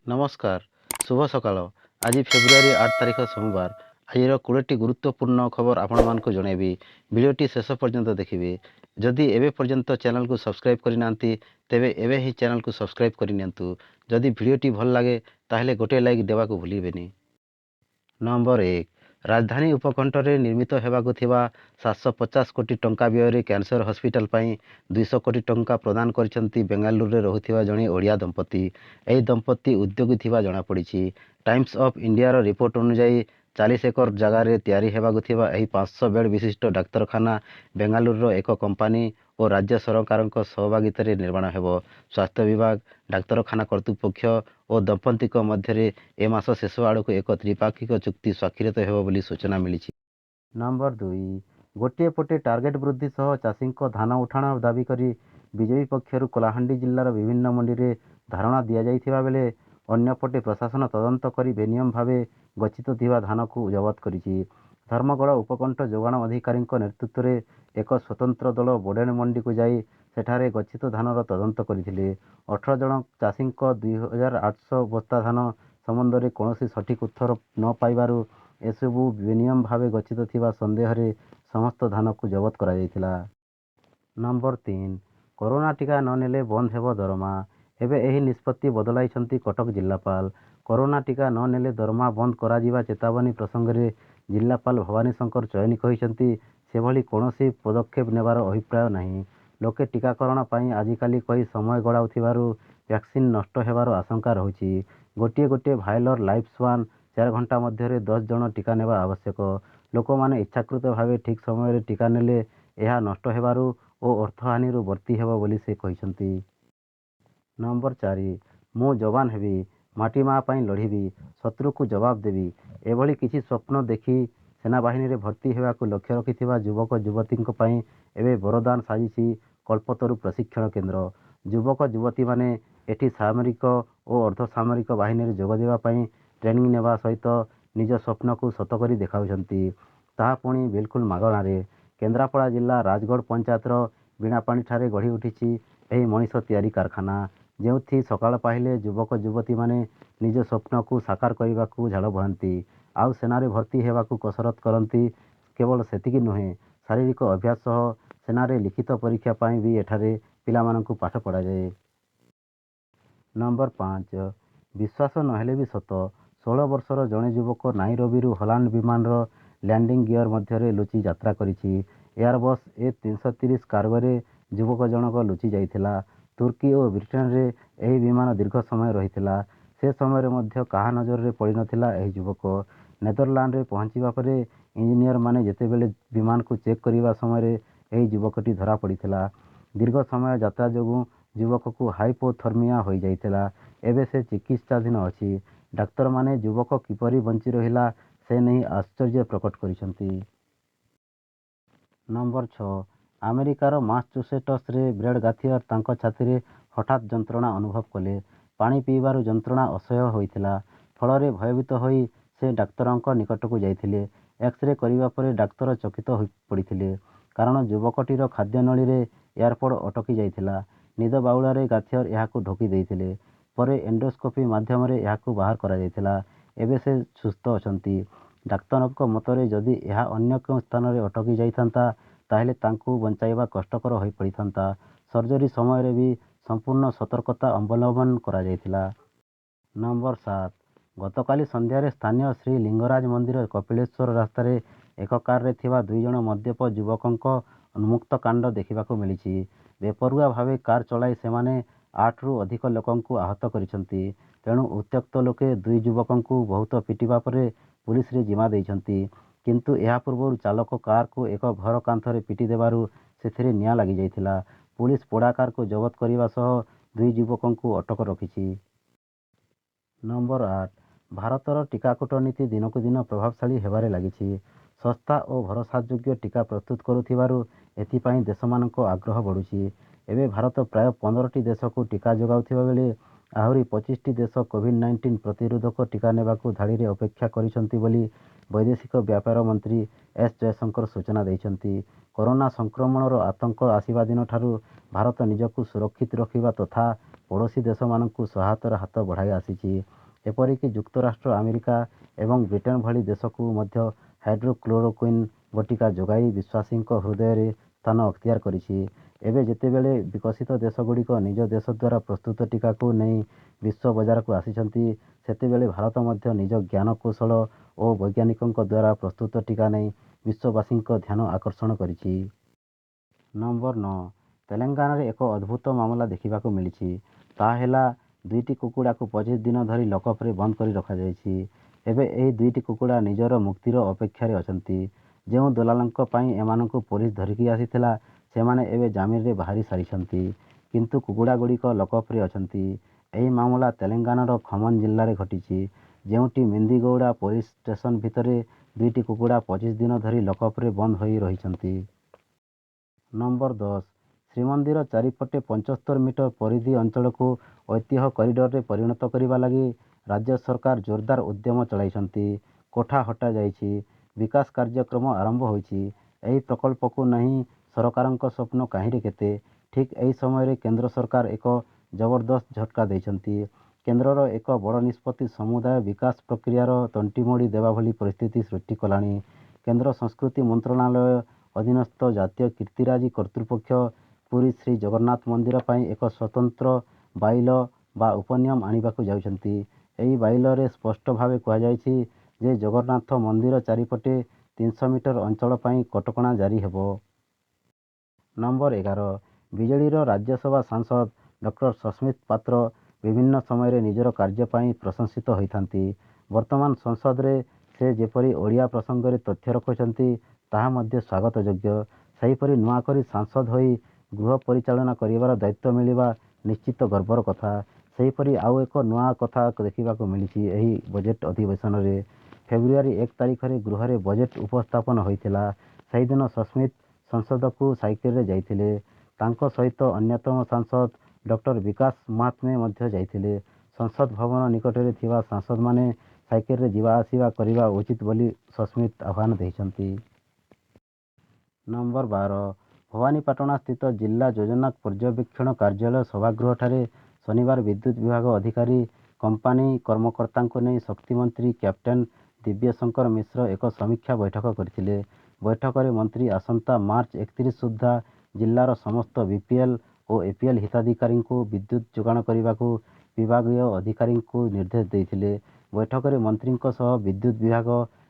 ନମସ୍କାର, ଶୁଭ ସକାଳ। ଆଜି ଫେବୃଆରୀ 8 ତାରିଖ ସୋମବାର। ଆଜିର 20ଟି ଗୁରୁତ୍ୱପୂର୍ଣ୍ଣ ଖବର ଆପଣମାନଙ୍କୁ ଜଣାଇବି। ଭିଡ଼ିଓଟି ଶେଷ ପର୍ଯ୍ୟନ୍ତ ଦେଖିବେ। ଯଦି ଏବେ ପର୍ଯ୍ୟନ୍ତ ଚ୍ୟାନେଲକୁ ସବସ୍କ୍ରାଇବ୍ କରିନାହାନ୍ତି ତେବେ ଏବେ ହିଁ ଚ୍ୟାନେଲକୁ ସବସ୍କ୍ରାଇବ୍ କରିନିଅନ୍ତୁ। ଯଦି ଭିଡ଼ିଓଟି ଭଲ ଲାଗେ ତାହେଲେ ଗୋଟିଏ ଲାଇକ୍ ଦେବାକୁ ଭୁଲିବେନି। ନମ୍ବର 1, ରାଜଧାନୀ ଉପକଣ୍ଠରେ ନିର୍ମିତ ହେବାକୁ ଥିବା 750 କୋଟି ଟଙ୍କା ବ୍ୟୟରେ କ୍ୟାନ୍ସର ହସ୍ପିଟାଲ ପାଇଁ 200 କୋଟି ଟଙ୍କା ପ୍ରଦାନ କରିଛନ୍ତି ବେଙ୍ଗାଲୁରୁରେ ରହୁଥିବା ଜଣେ ଓଡ଼ିଆ ଦମ୍ପତି। ଏହି ଦମ୍ପତି ଉଦ୍ୟୋଗୀ ଥିବା ଜଣାପଡ଼ିଛି। ଟାଇମ୍ସ ଅଫ୍ ଇଣ୍ଡିଆର ରିପୋର୍ଟ ଅନୁଯାୟୀ 40 ଏକର ଜାଗାରେ ତିଆରି ହେବାକୁ ଥିବା ଏହି 500 ବେଡ୍ ବିଶିଷ୍ଟ ଡାକ୍ତରଖାନା ବେଙ୍ଗାଲୁରୁର ଏକ କମ୍ପାନୀ ଓ ରାଜ୍ୟ ସରକାରଙ୍କ ସହଭାଗିତାରେ ନିର୍ମାଣ ହେବ। ସ୍ୱାସ୍ଥ୍ୟ ବିଭାଗ, ଡାକ୍ତରଖାନା କର୍ତ୍ତୃପକ୍ଷ ଓ ଦମ୍ପତିଙ୍କ ମଧ୍ୟରେ ଏ ମାସ ଶେଷ ଆଡ଼କୁ ଏକ ତ୍ରିପାକ୍ଷିକ ଚୁକ୍ତି ସ୍ୱାକ୍ଷରିତ ହେବ ବୋଲି ସୂଚନା ମିଳିଛି। ନମ୍ବର 2, ଗୋଟିଏ ପଟେ ଟାର୍ଗେଟ ବୃଦ୍ଧି ସହ ଚାଷୀଙ୍କ ଧାନ ଉଠାଣ ଦାବି କରି ବିଜେପି ପକ୍ଷରୁ କଳାହାଣ୍ଡି ଜିଲ୍ଲାର ବିଭିନ୍ନ ମଣ୍ଡିରେ ଧାରଣା ଦିଆଯାଇଥିବା ବେଳେ ଅନ୍ୟପଟେ ପ୍ରଶାସନ ତଦନ୍ତ କରି ବେନିୟମ ଭାବେ ଗଚ୍ଛିତ ଥିବା ଧାନକୁ ଜବତ କରିଛି। ଧର୍ମଗଡ଼ ଉପକଣ୍ଠ ଯୋଗାଣ ଅଧିକାରୀଙ୍କ ନେତୃତ୍ୱରେ ଏକ ସ୍ୱତନ୍ତ୍ର ଦଳ ବୋଡେନ ମଣ୍ଡିକୁ ଯାଇ ସେଠାରେ ଗଚ୍ଛିତ ଧାନର ତଦନ୍ତ କରିଥିଲେ। 18 ଜଣ ଚାଷୀଙ୍କ 2800 ବସ୍ତା ଧାନ ସମ୍ବନ୍ଧରେ କୌଣସି ସଠିକ୍ ଉତ୍ତର ନ ପାଇବାରୁ ଏସବୁ ବେନିୟମ ଭାବେ ଗଚ୍ଛିତ ଥିବା ସନ୍ଦେହରେ ସମସ୍ତ ଧାନକୁ ଜବତ କରାଯାଇଥିଲା। ନମ୍ବର 3, କରୋନା ଟିକା ନ ନେଲେ ବନ୍ଦ ହେବ ଦରମା। ଏବେ ଏହି ନିଷ୍ପତ୍ତି ବଦଳାଇଛନ୍ତି କଟକ ଜିଲ୍ଲାପାଳ। କରୋନା ଟିକା ନ ନେଲେ ଦରମା ବନ୍ଦ କରାଯିବା ଚେତାବନୀ ପ୍ରସଙ୍ଗରେ ଜିଲ୍ଲାପାଳ ଭବାନୀ ଶଙ୍କର ଚୟନୀ କହିଛନ୍ତି, ସେଭଳି କୌଣସି ପଦକ୍ଷେପ ନେବାର ଅଭିପ୍ରାୟ ନାହିଁ। ଲୋକେ ଟିକାକରଣ ପାଇଁ ଆଜିକାଲି କହି ସମୟ ଗଡ଼ାଉଥିବାରୁ ଭ୍ୟାକ୍ସିନ୍ ନଷ୍ଟ ହେବାର ଆଶଙ୍କା ରହୁଛି। ଗୋଟିଏ ଭାଇଲର ଲାଇଫ୍ ସ୍ପାନ୍ 4 ଘଣ୍ଟା ମଧ୍ୟରେ 10 ଜଣ ଟିକା ନେବା ଆବଶ୍ୟକ। ଲୋକମାନେ ଇଚ୍ଛାକୃତ ଭାବେ ଠିକ୍ ସମୟରେ ଟିକା ନେଲେ ଏହା ନଷ୍ଟ ହେବାରୁ ଓ ଅର୍ଥହାନିରୁ ବର୍ତ୍ତି ହେବ ବୋଲି ସେ କହିଛନ୍ତି। ନମ୍ବର 4, ମୁଁ ଯବାନ ହେବି, ମାଟି ମା ପାଇଁ ଲଢ଼ିବି, ଶତ୍ରୁକୁ ଜବାବ ଦେବି। ଏଭଳି କିଛି ସ୍ୱପ୍ନ ଦେଖି ସେନାବାହିନୀରେ ଭର୍ତ୍ତି ହେବାକୁ ଲକ୍ଷ୍ୟ ରଖିଥିବା ଯୁବକ ଯୁବତୀଙ୍କ ପାଇଁ ଏବେ ବରଦାନ ସାଜିଛି କଳ୍ପତରୁ ପ୍ରଶିକ୍ଷଣ କେନ୍ଦ୍ର। ଯୁବକ ଯୁବତୀମାନେ ଏଠି ସାମରିକ ଓ ଅର୍ଦ୍ଧସାମରିକ ବାହିନୀରେ ଯୋଗ ଦେବା ପାଇଁ ଟ୍ରେନିଂ ନେବା ସହିତ ନିଜ ସ୍ୱପ୍ନକୁ ସତ କରି ଦେଖାଉଛନ୍ତି, ତାହା ପୁଣି ବିଲକୁଲ ମାଗଣାରେ। କେନ୍ଦ୍ରାପଡ଼ା ଜିଲ୍ଲା ରାଜଗଡ଼ ପଞ୍ଚାୟତର ବିଣାପାଣିଠାରେ ଗଢ଼ି ଉଠିଛି ଏହି ମଣିଷ ତିଆରି କାରଖାନା, ଯେଉଁଠି ସକାଳ ପାହିଲେ ଯୁବକ ଯୁବତୀମାନେ ନିଜ ସ୍ୱପ୍ନକୁ ସାକାର କରିବାକୁ ଝାଳ ବୁହାନ୍ତି, ଆଉ ସେନାରେ ଭର୍ତ୍ତି ହେବାକୁ କସରତ କରନ୍ତି। କେବଳ ସେତିକି ନୁହେଁ, ଶାରୀରିକ ଅଭ୍ୟାସ ସହ ସେନାରେ ଲିଖିତ ପରୀକ୍ଷା ପାଇଁ ବି ଏଠାରେ ପିଲାମାନଙ୍କୁ ପାଠ ପଢ଼ାଯାଏ। ନମ୍ବର 5, ବିଶ୍ୱାସ ନହେଲେ ବି ସତ, 16 ବର୍ଷର ଜଣେ ଯୁବକ ନାଇରୋବିରୁ ହଲାଣ୍ଡ ବିମାନର ଲ୍ୟାଣ୍ଡିଂ ଗିୟର ମଧ୍ୟରେ ଲୁଚି ଯାତ୍ରା କରିଛି। ଏୟାରବସ୍ A330 କାର୍ଗୋରେ ଯୁବକ ଜଣକ ଲୁଚି ଯାଇଥିଲା। ତୁର୍କୀ ଓ ବ୍ରିଟେନରେ ଏହି ବିମାନ ଦୀର୍ଘ ସମୟ ରହିଥିଲା। ସେ ସମୟରେ ମଧ୍ୟ କାହା ନଜରରେ ପଡ଼ିନଥିଲା ଏହି ଯୁବକ। ନେଦରଲ୍ୟାଣ୍ଡରେ ପହଞ୍ଚିବା ପରେ ଇଞ୍ଜିନିୟରମାନେ ଯେତେବେଳେ ବିମାନକୁ ଚେକ୍ କରିବା ସମୟରେ ଏହି ଯୁବକଟି ଧରା ପଡ଼ିଥିଲା। ଦୀର୍ଘ ସମୟ ଯାତ୍ରା ଯୋଗୁଁ ଯୁବକକୁ ହାଇପୋଥର୍ମିଆ ହୋଇଯାଇଥିଲା। ଏବେ ସେ ଚିକିତ୍ସାଧୀନ ଅଛି। ଡାକ୍ତରମାନେ ଯୁବକ କିପରି ବଞ୍ଚି ରହିଲା ସେ ନେଇ ଆଶ୍ଚର୍ଯ୍ୟ ପ୍ରକଟ କରିଛନ୍ତି। ନମ୍ବର 6, ଆମେରିକାର ମାସାଚୁସେଟସରେ ବ୍ରେଡ୍ ଗାଥିୟର ତାଙ୍କ ଛାତିରେ ହଠାତ୍ ଯନ୍ତ୍ରଣା ଅନୁଭବ କଲେ। ପାଣି ପିଇବାରୁ ଯନ୍ତ୍ରଣା ଅସହ୍ୟ ହୋଇଥିଲା। ଫଳରେ ଭୟଭୀତ ହୋଇ ସେ ଡାକ୍ତରଙ୍କ ନିକଟକୁ ଯାଇଥିଲେ। ଏକ୍ସ-ରେ କରିବା ପରେ ଡାକ୍ତର ଚକିତ ହୋଇପଡ଼ିଥିଲେ, କାରଣ ଯୁବକଟିର ଖାଦ୍ୟନଳୀରେ ଏୟାରପଡ୍ ଅଟକି ଯାଇଥିଲା। ନିଦ ବାଉଳାରେ ଗାଥିୟର ଏହାକୁ ଢୋକି ଦେଇଥିଲେ। ପରେ ଏଣ୍ଡୋସ୍କୋପି ମାଧ୍ୟମରେ ଏହାକୁ ବାହାର କରାଯାଇଥିଲା। ଏବେ ସେ ସୁସ୍ଥ ଅଛନ୍ତି। ଡାକ୍ତରଙ୍କ ମତରେ ଯଦି ଏହା ଅନ୍ୟ କେଉଁ ସ୍ଥାନରେ ଅଟକି ଯାଇଥାନ୍ତା ତାହେଲେ ତାଙ୍କୁ ବଞ୍ଚାଇବା କଷ୍ଟକର ହୋଇପଡ଼ିଥାନ୍ତା। ସର୍ଜରୀ ସମୟରେ ବି ସମ୍ପୂର୍ଣ୍ଣ ସତର୍କତା ଅବଲମ୍ବନ କରାଯାଇଥିଲା। ନମ୍ବର 7, ଗତକାଲି ସନ୍ଧ୍ୟାରେ ସ୍ଥାନୀୟ ଶ୍ରୀ ଲିଙ୍ଗରାଜ ମନ୍ଦିର କପିଳେଶ୍ୱର ରାସ୍ତାରେ ଏକ କାରରେ ଥିବା 2 ଜଣ ମଦ୍ୟପ ଯୁବକଙ୍କ ଉନ୍ମୁକ୍ତ କାଣ୍ଡ ଦେଖିବାକୁ ମିଳିଛି। ବେପରୁଆ ଭାବେ କାର୍ ଚଳାଇ ସେମାନେ 8ରୁ ଅଧିକ ଲୋକଙ୍କୁ ଆହତ କରିଛନ୍ତି। ତେଣୁ ଉତ୍ତ୍ୟକ୍ତ ଲୋକେ 2 ଯୁବକଙ୍କୁ ବହୁତ ପିଟିବା ପରେ ପୁଲିସରେ ଜିମା ଦେଇଛନ୍ତି। କିନ୍ତୁ ଏହା ପୂର୍ବରୁ ଚାଳକ କାରକୁ ଏକ ଘର କାନ୍ଥରେ ପିଟି ଦେବାରୁ ସେଥିରେ ନିଆଁ ଲାଗିଯାଇଥିଲା। ପୁଲିସ ପୋଡ଼ା କାରକୁ ଜବତ କରିବା ସହ 2 ଯୁବକଙ୍କୁ ଅଟକ ରଖିଛି। ନମ୍ବର 8, ଭାରତର ଟିକା କୂଟନୀତି ଦିନକୁ ଦିନ ପ୍ରଭାବଶାଳୀ ହେବାରେ ଲାଗିଛି। ଶସ୍ତା ଓ ଭରସାଯୋଗ୍ୟ ଟିକା ପ୍ରସ୍ତୁତ କରୁଥିବାରୁ ଏଥିପାଇଁ ଦେଶମାନଙ୍କ ଆଗ୍ରହ ବଢ଼ୁଛି। ଏବେ ଭାରତ ପ୍ରାୟ 15ଟି ଦେଶକୁ ଟିକା ଯୋଗାଉଥିବା ବେଳେ ଆହୁରି 25ଟି ଦେଶ କୋଭିଡ୍-19 ପ୍ରତିରୋଧକ ଟିକା ନେବାକୁ ଧାଡ଼ିରେ ଅପେକ୍ଷା କରିଛନ୍ତି ବୋଲି ବୈଦେଶିକ ବ୍ୟାପାର ମନ୍ତ୍ରୀ ଏସ୍ ଜୟଶଙ୍କର ସୂଚନା ଦେଇଛନ୍ତି। କରୋନା ସଂକ୍ରମଣର ଆତଙ୍କ ଆସିବା ଦିନଠାରୁ ଭାରତ ନିଜକୁ ସୁରକ୍ଷିତ ରଖିବା ତଥା ପଡ଼ୋଶୀ ଦେଶମାନଙ୍କୁ ସହାୟତାର ହାତ ବଢ଼ାଇ ଆସିଛି। ଏପରିକି ଯୁକ୍ତରାଷ୍ଟ୍ର ଆମେରିକା ଏବଂ ବ୍ରିଟେନ୍ ଭଳି ଦେଶକୁ ମଧ୍ୟ ହାଇଡ୍ରୋକ୍ଲୋରୋକ୍ୱିନ୍ ବଟିକା ଯୋଗାଇ ବିଶ୍ୱାସୀଙ୍କ ହୃଦୟରେ ସ୍ଥାନ ଅକ୍ତିଆର କରିଛି। ଏବେ ଯେତେବେଳେ ବିକଶିତ ଦେଶଗୁଡ଼ିକ ନିଜ ଦେଶ ଦ୍ୱାରା ପ୍ରସ୍ତୁତ ଟିକାକୁ ନେଇ ବିଶ୍ୱ ବଜାରକୁ ଆସିଛନ୍ତି, ସେତେବେଳେ ଭାରତ ମଧ୍ୟ ନିଜ ଜ୍ଞାନ କୌଶଳ ଓ ବୈଜ୍ଞାନିକଙ୍କ ଦ୍ୱାରା ପ୍ରସ୍ତୁତ ଟିକା ନେଇ ବିଶ୍ୱବାସୀଙ୍କ ଧ୍ୟାନ ଆକର୍ଷଣ କରିଛି। ନମ୍ବର 9, ତେଲେଙ୍ଗାନାରେ ଏକ ଅଦ୍ଭୁତ ମାମଲା ଦେଖିବାକୁ ମିଳିଛି। ତାହା ହେଲା 2ଟି କୁକୁଡ଼ାକୁ 25 ଦିନ ଧରି ଲକଅପ୍ରେ ବନ୍ଦ କରି ରଖାଯାଇଛି। ଏବେ ଏହି 2ଟି କୁକୁଡ଼ା ନିଜର ମୁକ୍ତିର ଅପେକ୍ଷାରେ ଅଛନ୍ତି। ଯେଉଁ ଦଲାଲଙ୍କ ପାଇଁ ଏମାନଙ୍କୁ ପୋଲିସ ଧରିକି ଆସିଥିଲା, ସେମାନେ ଏବେ ଜାମିନରେ ବାହାରି ସାରିଛନ୍ତି, କିନ୍ତୁ କୁକୁଡ଼ାଗୁଡ଼ିକ ଲକଅପ୍ରେ ଅଛନ୍ତି। ଏହି ମାମଲା ତେଲେଙ୍ଗାନାର ଖମମ ଜିଲ୍ଲାରେ ଘଟିଛି, ଯେଉଁଠି ମେନ୍ଦିଗୌଡ଼ା ପୋଲିସ ଷ୍ଟେସନ ଭିତରେ 2ଟି କୁକୁଡ଼ା 25 ଦିନ ଧରି ଲକଅପ୍ରେ ବନ୍ଦ ହୋଇ ରହିଛନ୍ତି। ନମ୍ବର 10, ଶ୍ରୀମନ୍ଦିର ଚାରିପଟେ 75 ମିଟର ପରିଧି ଅଞ୍ଚଳକୁ ଐତିହ୍ୟ କରିଡରରେ ପରିଣତ କରିବା ଲାଗି ରାଜ୍ୟ ସରକାର ଜୋରଦାର ଉଦ୍ୟମ ଚଳାଇଛନ୍ତି। କୋଠା ହଟାଯାଇଛି, ବିକାଶ କାର୍ଯ୍ୟକ୍ରମ ଆରମ୍ଭ ହୋଇଛି। ଏହି ପ୍ରକଳ୍ପକୁ ନେଇ ସରକାରଙ୍କ ସ୍ୱପ୍ନ କାହିଁରେ କେତେ? ଠିକ୍ ଏହି ସମୟରେ କେନ୍ଦ୍ର ସରକାର ଏକ ଜବରଦସ୍ତ ଝଟକା ଦେଇଛନ୍ତି। କେନ୍ଦ୍ରର ଏକ ବଡ଼ ନିଷ୍ପତ୍ତି ସମୁଦାୟ ବିକାଶ ପ୍ରକ୍ରିୟାର ତଣ୍ଟି ମୋଡ଼ି ଦେବା ଭଳି ପରିସ୍ଥିତି ସୃଷ୍ଟି କଲାଣି। କେନ୍ଦ୍ର ସଂସ୍କୃତି ମନ୍ତ୍ରଣାଳୟ ଅଧୀନସ୍ଥ ଜାତୀୟ କୀର୍ତ୍ତିରାଜି କର୍ତ୍ତୃପକ୍ଷ ପୁରୀ ଶ୍ରୀ ଜଗନ୍ନାଥ ମନ୍ଦିର ପାଇଁ ଏକ ସ୍ୱତନ୍ତ୍ର ବାଇଲ ବା ଉପନିୟମ ଆଣିବାକୁ ଯାଉଛନ୍ତି। ଏହି ବାଇଲରେ ସ୍ପଷ୍ଟ ଭାବେ କୁହାଯାଇଛି ଯେ ଜଗନ୍ନାଥ ମନ୍ଦିର ଚାରିପଟେ 300 ମିଟର ଅଞ୍ଚଳ ପାଇଁ କଟକଣା ଜାରି ହେବ। ନମ୍ବର 11, ବିଜେଡିର ରାଜ୍ୟସଭା ସାଂସଦ ଡକ୍ଟର ସସ୍ମିତ ପାତ୍ର ବିଭିନ୍ନ ସମୟରେ ନିଜର କାର୍ଯ୍ୟ ପାଇଁ ପ୍ରଶଂସିତ ହୋଇଥାନ୍ତି। ବର୍ତ୍ତମାନ ସଂସଦରେ ସେ ଯେପରି ଓଡ଼ିଆ ପ୍ରସଙ୍ଗରେ ତଥ୍ୟ ରଖୁଛନ୍ତି, ତାହା ମଧ୍ୟ ସ୍ୱାଗତଯୋଗ୍ୟ। ସେହିପରି ନୂଆକରି ସାଂସଦ ହୋଇ ଗୃହ ପରିଚାଳନା କରିବାର ଦାୟିତ୍ୱ ମିଳିବା ନିଶ୍ଚିତ ଗର୍ବର କଥା। ସେହିପରି ଆଉ ଏକ ନୂଆ କଥା ଦେଖିବାକୁ ମିଳିଛି ଏହି ବଜେଟ୍ ଅଧିବେଶନରେ। ଫେବୃଆରୀ 1 ତାରିଖରେ ଗୃହରେ ବଜେଟ୍ ଉପସ୍ଥାପନ ହୋଇଥିଲା। ସେହିଦିନ ସସ୍ମିତ ସଂସଦକୁ ସାଇକେଲରେ ଯାଇଥିଲେ। ତାଙ୍କ ସହିତ ଅନ୍ୟତମ ସାଂସଦ ଡକ୍ଟର ବିକାଶ ମହାତ୍ମେ ମଧ୍ୟ ଯାଇଥିଲେ। ସଂସଦ ଭବନ ନିକଟରେ ଥିବା ସାଂସଦମାନେ ସାଇକେଲରେ ଯିବା ଆସିବା କରିବା ଉଚିତ ବୋଲି ସସ୍ମିତ ଆହ୍ୱାନ ଦେଇଛନ୍ତି। ନମ୍ବର 12, ଭବାନୀପାଟଣାସ୍ଥିତ ଜିଲ୍ଲା ଯୋଜନା ପର୍ଯ୍ୟବେକ୍ଷଣ କାର୍ଯ୍ୟାଳୟ ସଭାଗୃହଠାରେ ଶନିବାର ବିଦ୍ୟୁତ୍ ବିଭାଗ ଅଧିକାରୀ, କମ୍ପାନୀ କର୍ମକର୍ତ୍ତାଙ୍କୁ ନେଇ ଶକ୍ତିମନ୍ତ୍ରୀ କ୍ୟାପ୍ଟେନ୍ ଦିବ୍ୟଶଙ୍କର ମିଶ୍ର ଏକ ସମୀକ୍ଷା ବୈଠକ କରିଥିଲେ। ବୈଠକରେ ମନ୍ତ୍ରୀ ଆସନ୍ତା ମାର୍ଚ୍ଚ 31 ସୁଦ୍ଧା ଜିଲ୍ଲାର ସମସ୍ତ ବିପିଏଲ୍ ଓ ଏପିଏଲ୍ ହିତାଧିକାରୀଙ୍କୁ ବିଦ୍ୟୁତ୍ ଯୋଗାଣ କରିବାକୁ ବିଭାଗୀୟ ଅଧିକାରୀଙ୍କୁ ନିର୍ଦ୍ଦେଶ ଦେଇଥିଲେ। ବୈଠକରେ ମନ୍ତ୍ରୀଙ୍କ ସହ ବିଦ୍ୟୁତ୍ ବିଭାଗ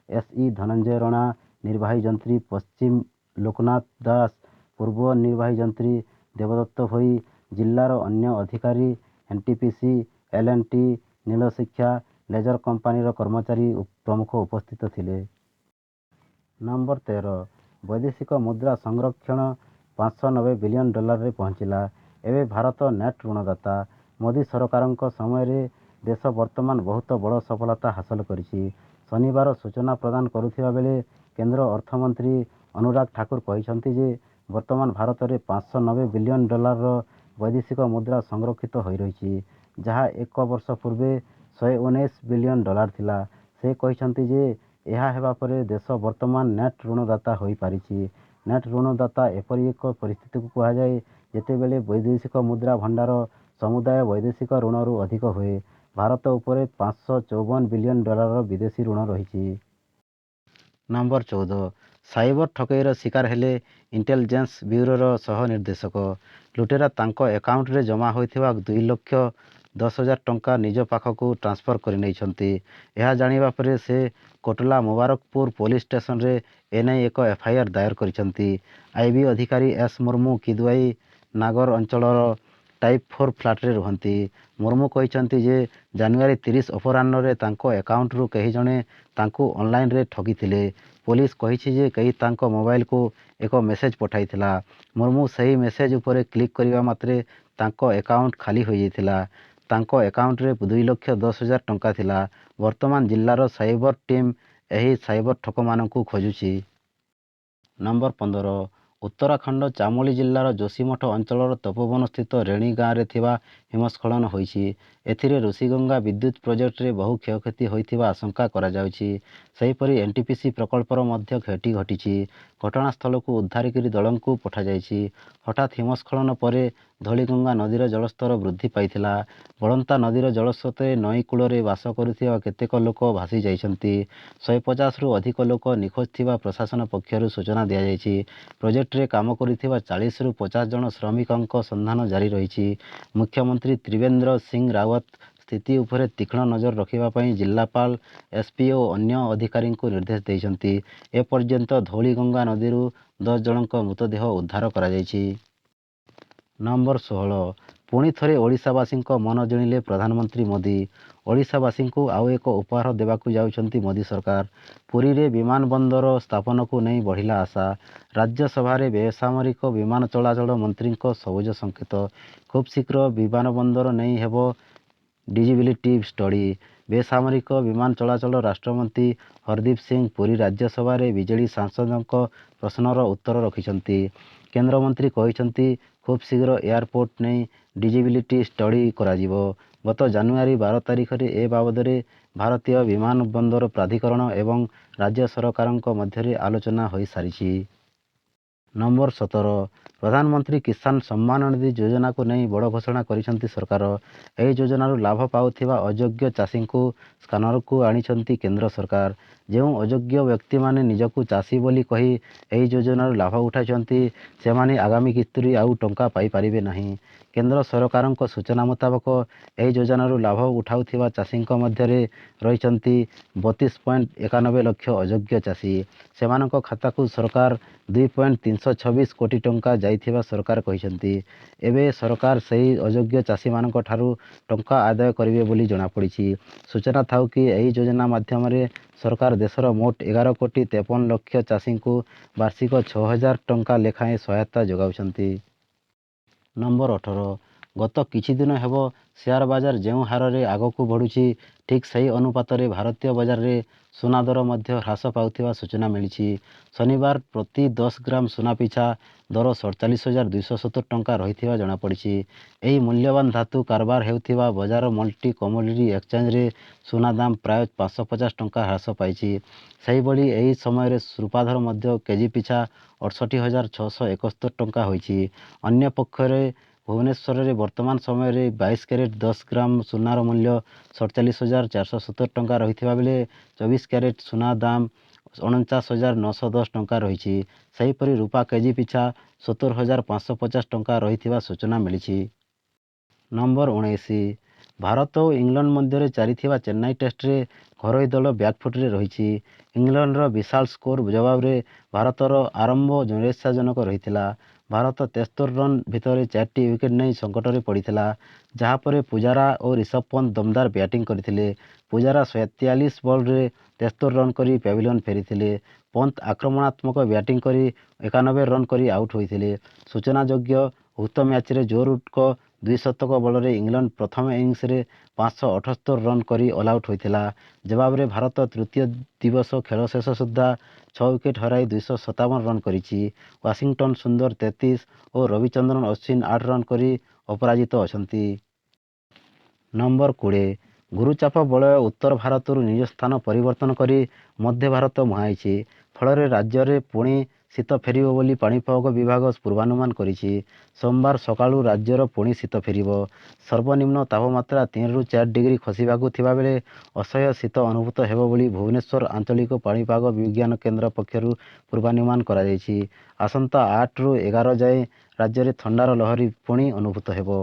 ଏସ୍ଇ ଧନଞ୍ଜୟ ରଣା, ନିର୍ବାହୀ ଯନ୍ତ୍ରୀ ପଶ୍ଚିମ ଲୋକନାଥ ଦାସ, ପୂର୍ବ ନିର୍ବାହୀ ଯନ୍ତ୍ରୀ ଦେବଦତ୍ତ ଭୋଇ, ଜିଲ୍ଲାର ଅନ୍ୟ ଅଧିକାରୀ, ଏନ୍ଟିପିସି, ଏଲ୍&ଟି, ନୀଳଶିକ୍ଷା, ଲେଜର କମ୍ପାନୀର କର୍ମଚାରୀ ପ୍ରମୁଖ ଉପସ୍ଥିତ ଥିଲେ। ନମ୍ବର 13, ବୈଦେଶିକ ମୁଦ୍ରା ସଂରକ୍ଷଣ $590 ବିଲିୟନ ପହଞ୍ଚିଲା। ଏବେ ଭାରତ ନେଟ୍ ଋଣଦାତା। ମୋଦି ସରକାରଙ୍କ ସମୟରେ ଦେଶ ବର୍ତ୍ତମାନ ବହୁତ ବଡ଼ ସଫଳତା ହାସଲ କରିଛି। ଶନିବାର ସୂଚନା ପ୍ରଦାନ କରୁଥିବା ବେଳେ କେନ୍ଦ୍ର ଅର୍ଥମନ୍ତ୍ରୀ ଅନୁରାଗ ଠାକୁର କହିଛନ୍ତି ଯେ ବର୍ତ୍ତମାନ ଭାରତରେ $590 ବିଲିୟନ ବୈଦେଶିକ ମୁଦ୍ରା ସଂରକ୍ଷିତ ହୋଇ ରହିଛି, ଯାହା ଏକ ବର୍ଷ ପୂର୍ବେ $119 ବିଲିୟନ ଥିଲା। ସେ କହିଛନ୍ତି ଯେ ଏହା ହେବା ପରେ ଦେଶ ବର୍ତ୍ତମାନ ନେଟ୍ ଋଣଦାତା ହୋଇପାରିଛି। ନେଟ୍ ଋଣଦାତା ଏପରି ଏକ ପରିସ୍ଥିତିକୁ କୁହାଯାଏ, ଯେତେବେଳେ ବୈଦେଶିକ ମୁଦ୍ରା ଭଣ୍ଡାର ସମୁଦାୟ ବୈଦେଶିକ ଋଣରୁ ଅଧିକ ହୁଏ। ଭାରତ ଉପରେ $554 ବିଲିୟନ ବିଦେଶୀ ଋଣ ରହିଛି। ନମ୍ବର 14, ସାଇବର ଠକେଇର ଶିକାର ହେଲେ ଇଣ୍ଟେଲିଜେନ୍ସ ବ୍ୟୁରୋର ସହ ନିର୍ଦ୍ଦେଶକ। ଲୁଟେରା ତାଙ୍କ ଆକାଉଣ୍ଟରେ ଜମା ହୋଇଥିବା 2,10,000 ଟଙ୍କା ନିଜ ପାଖକୁ ଟ୍ରାନ୍ସଫର କରିନେଇଛନ୍ତି। ଏହା ଜାଣିବା ପରେ ସେ କୋଟଲା ମୁବାରକପୁର ପୋଲିସ ଷ୍ଟେସନରେ ଏନେଇ ଏକ ଏଫ୍ଆଇଆର୍ ଦାୟର କରିଛନ୍ତି। ଆଇବି ଅଧିକାରୀ ଏସ୍ ମୁର୍ମୁ କିଦୱାଇ ନାଗର ଅଞ୍ଚଳର ଟାଇପ୍ 4 ଫ୍ଲାଟରେ ରୁହନ୍ତି। ମୁର୍ମୁ କହିଛନ୍ତି ଯେ ଜାନୁଆରୀ 30 ଅପରାହ୍ନରେ ତାଙ୍କ ଆକାଉଣ୍ଟରୁ କେହି ଜଣେ ତାଙ୍କୁ ଅନଲାଇନରେ ଠକିଥିଲେ। ପୋଲିସ କହିଛି ଯେ କେହି ତାଙ୍କ ମୋବାଇଲକୁ ଏକ ମେସେଜ ପଠାଇଥିଲା। ମୁର୍ମୁ ସେହି ମେସେଜ ଉପରେ କ୍ଲିକ୍ କରିବା ମାତ୍ରେ ତାଙ୍କ ଆକାଉଣ୍ଟ ଖାଲି ହୋଇଯାଇଥିଲା। ତାଙ୍କ ଆକାଉଣ୍ଟରେ 2,10,000 ଟଙ୍କା ଥିଲା। ବର୍ତ୍ତମାନ ଜିଲ୍ଲାର ସାଇବର ଟିମ୍ ଏହି ସାଇବର ଠକମାନଙ୍କୁ ଖୋଜୁଛି। ନମ୍ବର 15, ଉତ୍ତରାଖଣ୍ଡ ଚାମୋଲି ଜିଲ୍ଲାର ଯୋଶୀମଠ ଅଞ୍ଚଳର ତପୋବନସ୍ଥିତ ରେଣି ଗାଁରେ ଥିବା ହିମସ୍ଖଳନ ହୋଇଛି। ଏଥିରେ ଋଷିଗଙ୍ଗା ବିଦ୍ୟୁତ ପ୍ରୋଜେକ୍ଟରେ ବହୁ କ୍ଷୟକ୍ଷତି ହୋଇଥିବା ଆଶଙ୍କା କରାଯାଉଛି। ସେହିପରି ଏନ୍ଟିପିସି ପ୍ରକଳ୍ପର ମଧ୍ୟ କ୍ଷତି ଘଟିଛି। ଘଟଣାସ୍ଥଳକୁ ଉଦ୍ଧାରକାରୀ ଦଳଙ୍କୁ ପଠାଯାଇଛି। ହଠାତ୍ ହିମସ୍ଖଳନ ପରେ ଧଉଳିଗଙ୍ଗା ନଦୀର ଜଳସ୍ତର ବୃଦ୍ଧି ପାଇଥିଲା। ବଳନ୍ତା ନଦୀର ଜଳସ୍ରୋତରେ ନଈ କୂଳରେ ବାସ କରୁଥିବା କେତେକ ଲୋକ ଭାସି ଯାଇଛନ୍ତି। 150ରୁ ଅଧିକ ଲୋକ ନିଖୋଜ ଥିବା ପ୍ରଶାସନ ପକ୍ଷରୁ ସୂଚନା ଦିଆଯାଇଛି। ପ୍ରୋଜେକ୍ଟରେ କାମ କରୁଥିବା 40ରୁ 50 ଜଣ ଶ୍ରମିକଙ୍କ ସନ୍ଧାନ ଜାରି ରହିଛି। ମୁଖ୍ୟମନ୍ତ୍ରୀ ତ୍ରିବେନ୍ଦ୍ର ସିଂ ରାୱତ ସ୍ଥିତି ଉପରେ ତୀକ୍ଷ୍ଣ ନଜର ରଖିବା ପାଇଁ ଜିଲ୍ଲାପାଳ, ଏସ୍ପି ଓ ଅନ୍ୟ ଅଧିକାରୀଙ୍କୁ ନିର୍ଦ୍ଦେଶ ଦେଇଛନ୍ତି। ଏପର୍ଯ୍ୟନ୍ତ ଧଉଳିଗଙ୍ଗା ନଦୀରୁ 10 ଜଣଙ୍କ ମୃତଦେହ ଉଦ୍ଧାର କରାଯାଇଛି। ନମ୍ବର 16 ପୁଣି ଥରେ ଓଡ଼ିଶାବାସୀଙ୍କ ମନ ଜିଣିଲେ ପ୍ରଧାନମନ୍ତ୍ରୀ ମୋଦି। ଓଡ଼ିଶାବାସୀଙ୍କୁ ଆଉ ଏକ ଉପହାର ଦେବାକୁ ଯାଉଛନ୍ତି ମୋଦି ସରକାର। ପୁରୀରେ ବିମାନ ବନ୍ଦର ସ୍ଥାପନକୁ ନେଇ ବଢ଼ିଲା ଆଶା। ରାଜ୍ୟସଭାରେ ବେସାମରିକ ବିମାନ ଚଳାଚଳ ମନ୍ତ୍ରୀଙ୍କ ସବୁଜ ସଂକେତ। ଖୁବ୍ ଶୀଘ୍ର ବିମାନ ବନ୍ଦର ନେଇ ହେବ ଡିଜିବିଲିଟି ଷ୍ଟଡି। ବେସାମରିକ ବିମାନ ଚଳାଚଳ ରାଷ୍ଟ୍ରମନ୍ତ୍ରୀ ହରଦୀପ ସିଂ ପୁରୀ ରାଜ୍ୟସଭାରେ ବିଜେଡି ସାଂସଦଙ୍କ ପ୍ରଶ୍ନର ଉତ୍ତର ରଖିଛନ୍ତି। କେନ୍ଦ୍ରମନ୍ତ୍ରୀ କହିଛନ୍ତି, ଖୁବ୍ ଶୀଘ୍ର ଏୟାରପୋର୍ଟ ନେଇ ଡିଜିବିଲିଟି ଷ୍ଟଡି କରାଯିବ। ଗତ ଜାନୁଆରୀ 12 ତାରିଖରେ ଏ ବାବଦରେ ଭାରତୀୟ ବିମାନ ବନ୍ଦର ପ୍ରାଧିକରଣ ଏବଂ ରାଜ୍ୟ ସରକାରଙ୍କ ମଧ୍ୟରେ ଆଲୋଚନା ହୋଇସାରିଛି। ନମ୍ବର 17 ପ୍ରଧାନମନ୍ତ୍ରୀ କିଷାନ ସମ୍ମାନ ନିଧି ଯୋଜନାକୁ ନେଇ ବଡ଼ ଘୋଷଣା କରିଛନ୍ତି ସରକାର। ଏହି ଯୋଜନାରୁ ଲାଭ ପାଉଥିବା ଅଯୋଗ୍ୟ ଚାଷୀଙ୍କୁ ସ୍କାନରକୁ ଆଣିଛନ୍ତି କେନ୍ଦ୍ର ସରକାର। ଯେଉଁ ଅଯୋଗ୍ୟ ବ୍ୟକ୍ତିମାନେ ନିଜକୁ ଚାଷୀ ବୋଲି କହି ଏହି ଯୋଜନାରୁ ଲାଭ ଉଠାଇଛନ୍ତି, ସେମାନେ ଆଗାମୀ କିସ୍ତିରେ ଆଉ ଟଙ୍କା ପାଇପାରିବେ ନାହିଁ। କେନ୍ଦ୍ର ସରକାରଙ୍କ ସୂଚନା ମୁତାବକ ଏହି ଯୋଜନାରୁ ଲାଭ ଉଠାଉଥିବା ଚାଷୀଙ୍କ ମଧ୍ୟରେ ରହିଛନ୍ତି 32.91 ଲକ୍ଷ ଅଯୋଗ୍ୟ ଚାଷୀ। ସେମାନଙ୍କ ଖାତାକୁ ସରକାର 2.326 କୋଟି ଟଙ୍କା ଯାଇଥିବା ସରକାର କହିଛନ୍ତି। ଏବେ ସରକାର ସେହି ଅଯୋଗ୍ୟ ଚାଷୀମାନଙ୍କ ଠାରୁ ଟଙ୍କା ଆଦାୟ କରିବେ ବୋଲି ଜଣାପଡ଼ିଛି। ସୂଚନା ଥାଉକି ଏହି ଯୋଜନା ମାଧ୍ୟମରେ ସରକାର ଦେଶର ମୋଟ 11 କୋଟି 53 ଲକ୍ଷ ଚାଷୀଙ୍କୁ ବାର୍ଷିକ 6,000 ଟଙ୍କା ଲେଖାଏଁ ସହାୟତା ଯୋଗାଉଛନ୍ତି। ନମ୍ବର 18 ଗତ କିଛି ଦିନ ହେବ ସେୟାର ବଜାର ଯେଉଁ ହାରରେ ଆଗକୁ ବଢ଼ୁଛି, ଠିକ୍ ସେହି ଅନୁପାତରେ ଭାରତୀୟ ବଜାରରେ ସୁନା ଦର ମଧ୍ୟ ହ୍ରାସ ପାଉଥିବା ସୂଚନା ମିଳିଛି। ଶନିବାର ପ୍ରତି 10 ଗ୍ରାମ ସୁନା ପିଛା ଦର 47,270 ଟଙ୍କା ରହିଥିବା ଜଣାପଡ଼ିଛି। ଏହି ମୂଲ୍ୟବାନ ଧାତୁ କାରବାର ହେଉଥିବା ବଜାର ମଲ୍ଟି କମୋଡିଟି ଏକ୍ସଚେଞ୍ଜରେ ସୁନା ଦାମ ପ୍ରାୟ 550 ଟଙ୍କା ହ୍ରାସ ପାଇଛି। ସେହିଭଳି ଏହି ସମୟରେ ରୂପା ଦର ମଧ୍ୟ କେଜି ପିଛା 68,671 ଟଙ୍କା ହୋଇଛି। ଅନ୍ୟପକ୍ଷରେ ଭୁବନେଶ୍ୱରରେ ବର୍ତ୍ତମାନ ସମୟରେ 22 କ୍ୟାରେଟ 10 ଗ୍ରାମ ସୁନାର ମୂଲ୍ୟ 47,470 ଟଙ୍କା ରହିଥିବା ବେଳେ 24 କ୍ୟାରେଟ ସୁନା ଦାମ 49,910 ଟଙ୍କା ରହିଛି। ସେହିପରି ରୂପା କେଜି ପିଛା 70,550 ଟଙ୍କା ରହିଥିବା ସୂଚନା ମିଳିଛି। ନମ୍ବର 19 ଭାରତ ଓ ଇଂଲଣ୍ଡ ମଧ୍ୟରେ ଚାଲିଥିବା ଚେନ୍ନାଇ ଟେଷ୍ଟରେ ଘରୋଇ ଦଳ ବ୍ୟାକ୍ଫୁଟରେ ରହିଛି। ଇଂଲଣ୍ଡର ବିଶାଳ ସ୍କୋର ଜବାବରେ ଭାରତର ଆରମ୍ଭ ନିରାଶାଜନକ ରହିଥିଲା। ଭାରତ 73 ରନ୍ ଭିତରେ 4ଟି ୱିକେଟ୍ ନେଇ ସଙ୍କଟରେ ପଡ଼ିଥିଲା। ଯାହାପରେ ପୁଜାରା ଓ ରିଷଭ ପନ୍ତ ଦମଦାର ବ୍ୟାଟିଂ କରିଥିଲେ। ପୁଜାରା 143 ବଲରେ 73 ରନ୍ କରି ପ୍ୟାଭିଲିୟନ ଫେରିଥିଲେ। ପନ୍ତ ଆକ୍ରମଣାତ୍ମକ ବ୍ୟାଟିଂ କରି 91 ରନ୍ କରି ଆଉଟ୍ ହୋଇଥିଲେ। ସୂଚନାଯୋଗ୍ୟ, ଉକ୍ତ ମ୍ୟାଚରେ ଜୋ ରୁଟ୍ଙ୍କ ଦ୍ୱିଶତକ ବଳରେ ଇଂଲଣ୍ଡ ପ୍ରଥମ ଇନିଂସରେ 578 ରନ୍ କରି ଅଲଆଉଟ୍ ହୋଇଥିଲା। ଜବାବରେ ଭାରତ ତୃତୀୟ ଦିବସ ଖେଳ ଶେଷ ସୁଦ୍ଧା 6 ୱିକେଟ୍ ହରାଇ 257 ରନ୍ କରିଛି। ୱାଶିଂଟନ ସୁନ୍ଦର 33 ଓ ରବିଚନ୍ଦ୍ରନ ଅଶ୍ୱିନ 8 ରନ୍ କରି ଅପରାଜିତ ଅଛନ୍ତି। ନମ୍ବର 20 ଗୁରୁଚାପ ବଳୟ ଉତ୍ତର ଭାରତରୁ ନିଜ ସ୍ଥାନ ପରିବର୍ତ୍ତନ କରି ମଧ୍ୟ ଭାରତ ମୁହାଁଇଛି। ଫଳରେ ରାଜ୍ୟରେ ପୁଣି ଶୀତ ଫେରିବ ବୋଲି ପାଣିପାଗ ବିଭାଗ ପୂର୍ବାନୁମାନ କରିଛି। ସୋମବାର ସକାଳୁ ରାଜ୍ୟର ପୁଣି ଶୀତ ଫେରିବ। ସର୍ବନିମ୍ନ ତାପମାତ୍ରା 3ରୁ 4 ଡିଗ୍ରୀ ଖସିବାକୁ ଥିବାବେଳେ ଅସହ୍ୟ ଶୀତ ଅନୁଭୂତ ହେବ ବୋଲି ଭୁବନେଶ୍ୱର ଆଞ୍ଚଳିକ ପାଣିପାଗ ବିଜ୍ଞାନ କେନ୍ଦ୍ର ପକ୍ଷରୁ ପୂର୍ବାନୁମାନ କରାଯାଇଛି। ଆସନ୍ତା 8ରୁ 11 ଯାଏଁ ରାଜ୍ୟରେ ଥଣ୍ଡାର ଲହରୀ ପୁଣି ଅନୁଭୂତ ହେବ।